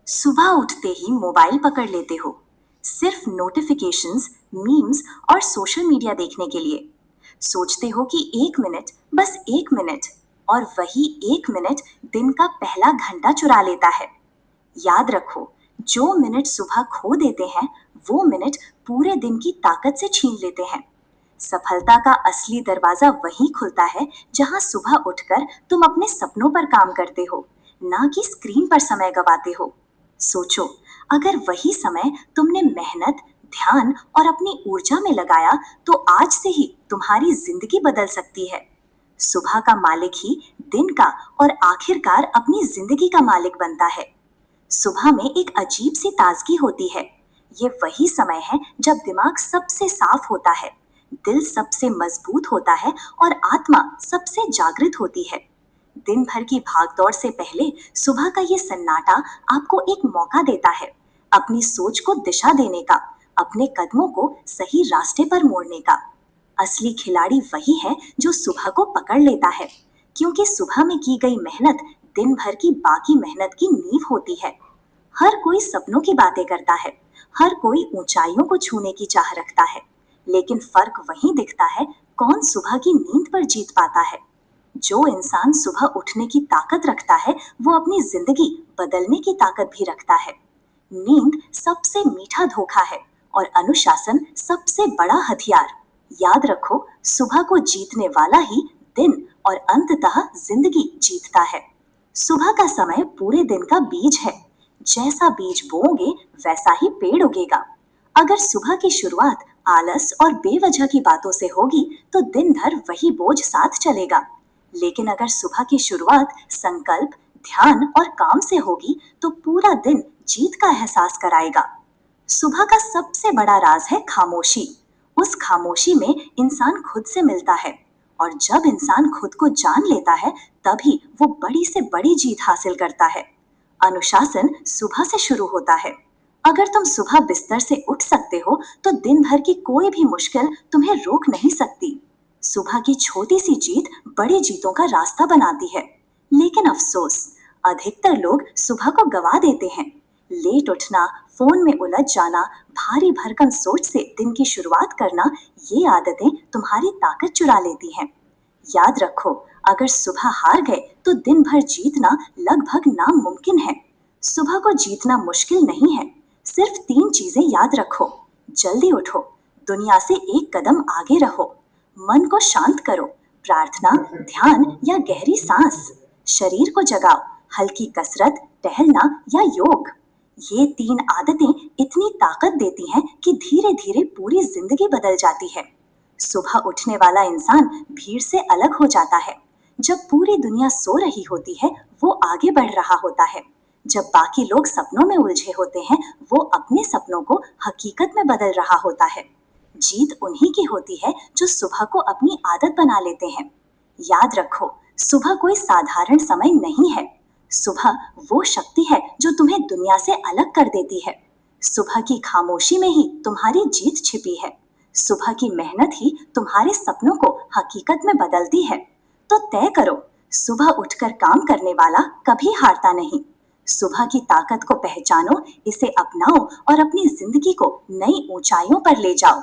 सुबह उठते ही मोबाइल पकड़ लेते हो, सिर्फ नोटिफिकेशंस, मीम्स और सोशल मीडिया देखने के लिए। सोचते हो कि 1 मिनट, बस 1 मिनट, और वही 1 मिनट दिन का पहला घंटा चुरा लेता है। याद रखो, जो मिनट सुबह खो देते हैं, वो मिनट पूरे दिन की ताकत से छीन लेते हैं। सफलता का असली दरवाजा वहीं खुलता है जहां सुबह उठकर तुम अपने सपनों पर काम करते हो, ना कि स्क्रीन पर समय गवाते हो। सोचो, अगर वही समय तुमने मेहनत, ध्यान और अपनी ऊर्जा में लगाया, तो आज से ही तुम्हारी जिंदगी बदल सकती है। सुबह का मालिक ही दिन का और आखिरकार अपनी जिंदगी का मालिक बनता है। सुबह में एक अजीब सी ताजगी होती है। ये वही समय है जब दिमाग सबसे साफ होता है, दिल सबसे मजबूत होता है और आत्मा सबसे जागृत होती है। दिन भर की भागदौड़ से पहले सुबह का ये सन्नाटा आपको एक मौका देता है अपनी सोच को दिशा देने का, अपने कदमों को सही रास्ते पर मोड़ने का। असली खिलाड़ी वही है जो सुबह को पकड़ लेता है, क्योंकि सुबह में की गई मेहनत दिन भर की बाकी मेहनत की नींव होती है। हर कोई सपनों की बातें करता है, हर कोई ऊंचाइयों को छूने की चाह रखता है, लेकिन फर्क वहीं दिखता है, कौन सुबह की नींद पर जीत पाता है। जो इंसान सुबह उठने की ताकत रखता है, वो अपनी जिंदगी बदलने की ताकत भी रखता है। नींद सबसे मीठा धोखा है और अनुशासन सबसे बड़ा हथियार। याद रखो, सुबह को जीतने वाला ही दिन और अंततः जिंदगी जीतता है। सुबह का समय पूरे दिन का बीज है। जैसा बीज बोओगे, वैसा ही पेड़ उगेगा। अगर सुबह की शुरुआत आलस और बेवजह की बातों से होगी, तो दिन भर वही बोझ साथ चलेगा। लेकिन अगर सुबह की शुरुआत संकल्प, ध्यान और काम से होगी, तो पूरा दिन जीत का एहसास कराएगा। सुबह का सबसे बड़ा राज है खामोशी। उस खामोशी में इंसान खुद से मिलता है, और जब इंसान खुद को जान लेता है, तभी वो बड़ी से बड़ी जीत हासिल करता है। अनुशासन सुबह से शुरू होता है। अगर तुम सुबह बिस्तर से उठ सकते हो, तो दिन भर की कोई भी मुश्किल तुम्हें रोक नहीं सकती। सुबह की छोटी सी जीत बड़ी जीतों का रास्ता बनाती है। लेकिन अफसोस, अधिकतर लोग सुबह को गवा देते हैं। लेट उठना, फोन में उलझ जाना, भारी भरकम सोच से दिन की शुरुआत करना, ये आदतें तुम्हारी ताकत चुरा लेती हैं। याद रखो, अगर सुबह हार गए, तो दिन भर जीतना लगभग नामुमकिन है। सुबह को जीतना मुश्किल नहीं है। सिर्फ 3 चीजें याद रखो। जल्दी उठो, दुनिया से एक कदम आगे रहो, मन को शांत करो, प्रार्थना, ध्यान या गहरी सांस, शरीर को जगाओ, हल्की कसरत, टहलना या योग। ये 3 आदतें इतनी ताकत देती हैं कि धीरे धीरे पूरी जिंदगी बदल जाती है। सुबह उठने वाला इंसान भीड़ से अलग हो जाता है। जब पूरी दुनिया सो रही होती है, वो आगे बढ़ रहा होता है। जब बाकी लोग सपनों में उलझे होते हैं, वो अपने सपनों को हकीकत में बदल रहा होता है। जीत उन्हीं की होती है जो सुबह को अपनी आदत बना लेते हैं। याद रखो, सुबह कोई साधारण समय नहीं है। सुबह वो शक्ति है जो तुम्हें दुनिया से अलग कर देती है। सुबह की खामोशी में ही तुम्हारी जीत छिपी है। सुबह की मेहनत ही तुम्हारे सपनों को हकीकत में बदलती है। तो तय करो, सुबह उठकर काम करने वाला कभी हारता नहीं। सुबह की ताकत को पहचानो, इसे अपनाओ और अपनी जिंदगी को नई ऊंचाइयों पर ले जाओ।